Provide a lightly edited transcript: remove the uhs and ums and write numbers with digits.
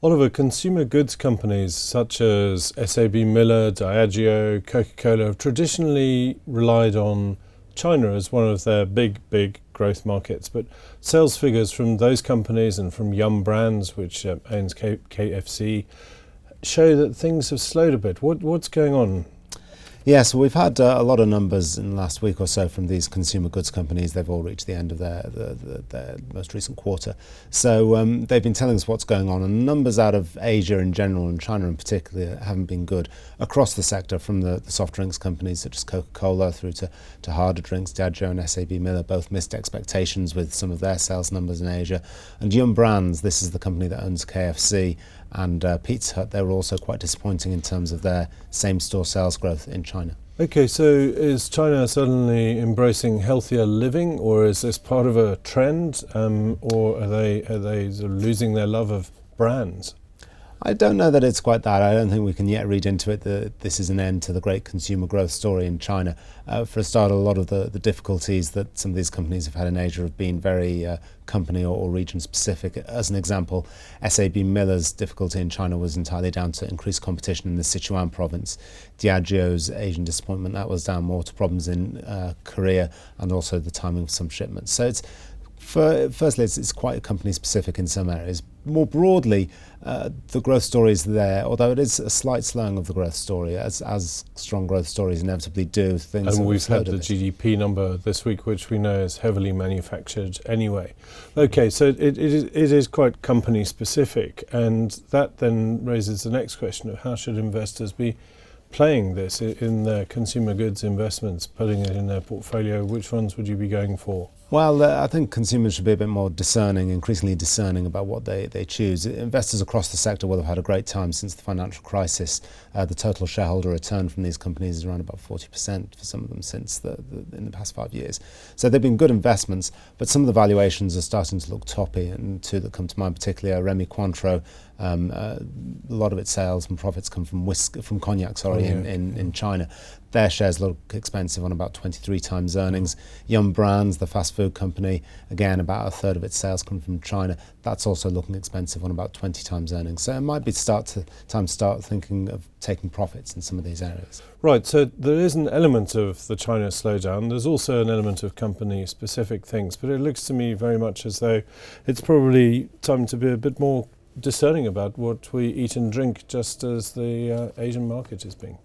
Oliver, consumer goods companies such as SAB Miller, Diageo, Coca-Cola have traditionally relied on China as one of their big growth markets. But sales figures from those companies and from Yum Brands, which owns KFC, show that things have slowed a bit. What's going on? Yes, we've had a lot of numbers in the last week or so from these consumer goods companies. They've all reached the end of their most recent quarter. So they've been telling us what's going on. And numbers out of Asia in general and China in particular haven't been good across the sector, from the soft drinks companies such as Coca-Cola through to harder drinks. Diageo and SAB Miller both missed expectations with some of their sales numbers in Asia. And Yum Brands, this is the company that owns KFC, and Pizza Hut, they were also quite disappointing in terms of their same-store sales growth in China. Okay, so is China suddenly embracing healthier living, or is this part of a trend, or are they sort of losing their love of brands? I don't know that it's quite that. I don't think we can yet read into it that this is an end to the great consumer growth story in China. For a start, a lot of the difficulties that some of these companies have had in Asia have been very company or region specific. As an example, SAB Miller's difficulty in China was entirely down to increased competition in the Sichuan province. Diageo's Asian disappointment, that was down more to problems in Korea and also the timing of some shipments. So firstly, it's quite company specific in some areas. More broadly, the growth story is there, although it is a slight slowing of the growth story, as strong growth stories inevitably do. And we've had the GDP number this week, which we know is heavily manufactured anyway. Okay, so it is quite company specific, and that then raises the next question of how should investors be playing this in their consumer goods investments, putting it in their portfolio. Which ones would you be going for? Well, I think consumers should be a bit more discerning, increasingly discerning about what they choose. Investors across the sector will have had a great time since the financial crisis. The total shareholder return from these companies is around about 40% for some of them since in the past 5 years. So they've been good investments, but some of the valuations are starting to look toppy, and two that come to mind particularly are Remy Cointreau. A lot of its sales and profits come from cognac, in China. Their shares look expensive on about 23 times earnings. Yum Brands, the fast food company, again, about a third of its sales come from China. That's also looking expensive on about 20 times earnings. So it might be time to start thinking of taking profits in some of these areas. Right, so there is an element of the China slowdown. There's also an element of company-specific things, but it looks to me very much as though it's probably time to be a bit more discerning about what we eat and drink, just as the Asian market is being.